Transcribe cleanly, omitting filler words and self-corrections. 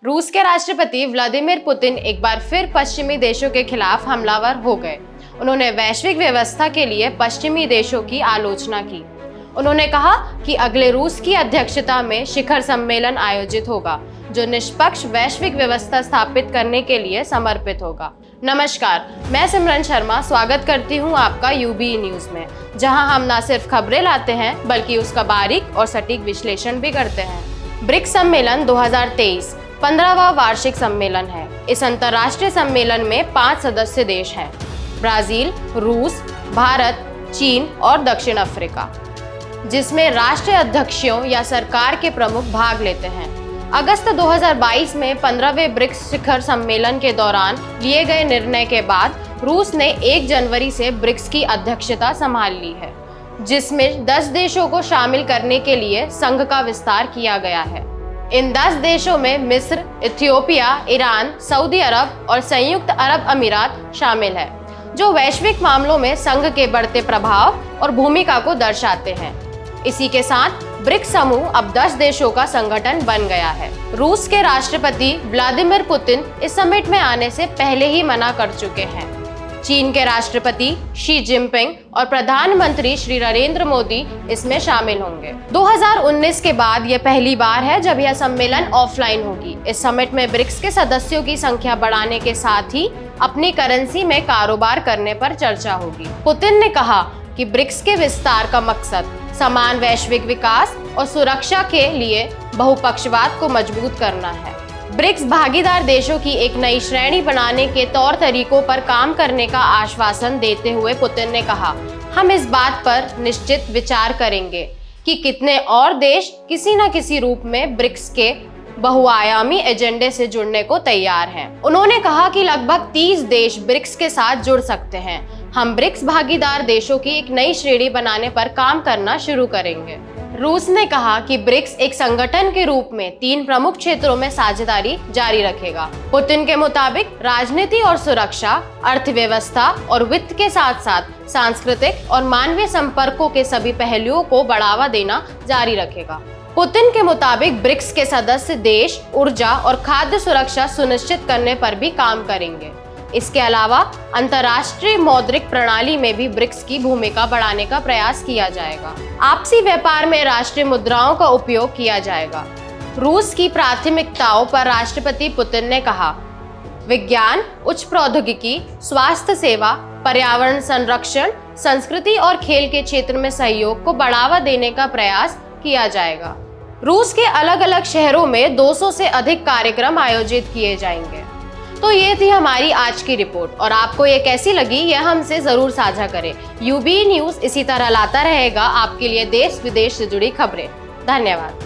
रूस के राष्ट्रपति व्लादिमीर पुतिन एक बार फिर पश्चिमी देशों के खिलाफ हमलावर हो गए। उन्होंने वैश्विक व्यवस्था के लिए पश्चिमी देशों की आलोचना की। उन्होंने कहा कि अगले रूस की अध्यक्षता में शिखर सम्मेलन आयोजित होगा, जो निष्पक्ष वैश्विक व्यवस्था स्थापित करने के लिए समर्पित होगा। नमस्कार, मैं सिमरन शर्मा स्वागत करती हूं आपका यूबी न्यूज में, जहां हम न सिर्फ खबरें लाते हैं बल्कि उसका बारीक और सटीक विश्लेषण भी करते हैं। ब्रिक्स सम्मेलन 2023 15वां वार्षिक सम्मेलन है। इस अंतर्राष्ट्रीय सम्मेलन में 5 सदस्य देश हैं: ब्राजील, रूस, भारत, चीन और दक्षिण अफ्रीका, जिसमें राष्ट्रीय अध्यक्षों या सरकार के प्रमुख भाग लेते हैं। अगस्त 2022 में 15वें ब्रिक्स शिखर सम्मेलन के दौरान लिए गए निर्णय के बाद रूस ने 1 जनवरी से ब्रिक्स की अध्यक्षता संभाल ली है, जिसमें 10 देशों को शामिल करने के लिए संघ का विस्तार किया गया है। इन 10 देशों में मिस्र, इथियोपिया, ईरान, सऊदी अरब और संयुक्त अरब अमीरात शामिल है, जो वैश्विक मामलों में संघ के बढ़ते प्रभाव और भूमिका को दर्शाते हैं। इसी के साथ ब्रिक्स समूह अब 10 देशों का संगठन बन गया है। रूस के राष्ट्रपति व्लादिमीर पुतिन इस समिट में आने से पहले ही मना कर चुके हैं। चीन के राष्ट्रपति शी जिनपिंग और प्रधानमंत्री श्री नरेंद्र मोदी इसमें शामिल होंगे। 2019 के बाद यह पहली बार है जब यह सम्मेलन ऑफलाइन होगी। इस समिट में ब्रिक्स के सदस्यों की संख्या बढ़ाने के साथ ही अपनी करेंसी में कारोबार करने पर चर्चा होगी। पुतिन ने कहा कि ब्रिक्स के विस्तार का मकसद समान वैश्विक विकास और सुरक्षा के लिए बहुपक्षवाद को मजबूत करना है। ब्रिक्स भागीदार देशों की एक नई श्रेणी बनाने के तौर तरीकों पर काम करने का आश्वासन देते हुए पुतिन ने कहा, हम इस बात पर निश्चित विचार करेंगे कि कितने और देश किसी न किसी रूप में ब्रिक्स के बहुआयामी एजेंडे से जुड़ने को तैयार हैं। उन्होंने कहा कि लगभग 30 देश ब्रिक्स के साथ जुड़ सकते हैं। हम ब्रिक्स भागीदार देशों की एक नई श्रेणी बनाने पर काम करना शुरू करेंगे। रूस ने कहा कि ब्रिक्स एक संगठन के रूप में 3 प्रमुख क्षेत्रों में साझेदारी जारी रखेगा। पुतिन के मुताबिक राजनीति और सुरक्षा, अर्थव्यवस्था और वित्त के साथ साथ सांस्कृतिक और मानवीय संपर्कों के सभी पहलुओं को बढ़ावा देना जारी रखेगा। पुतिन के मुताबिक ब्रिक्स के सदस्य देश ऊर्जा और खाद्य सुरक्षा सुनिश्चित करने पर भी काम करेंगे। इसके अलावा अंतर्राष्ट्रीय मौद्रिक प्रणाली में भी ब्रिक्स की भूमिका बढ़ाने का प्रयास किया जाएगा। आपसी व्यापार में राष्ट्रीय मुद्राओं का उपयोग किया जाएगा। रूस की प्राथमिकताओं पर राष्ट्रपति पुतिन ने कहा, विज्ञान, उच्च प्रौद्योगिकी, स्वास्थ्य सेवा, पर्यावरण संरक्षण, संस्कृति और खेल के क्षेत्र में सहयोग को बढ़ावा देने का प्रयास किया जाएगा। रूस के अलग अलग शहरों में 200 से अधिक कार्यक्रम आयोजित किए जाएंगे। तो ये थी हमारी आज की रिपोर्ट, और आपको ये कैसी लगी यह हमसे जरूर साझा करें। यूबी न्यूज इसी तरह लाता रहेगा आपके लिए देश विदेश से जुड़ी खबरें। धन्यवाद।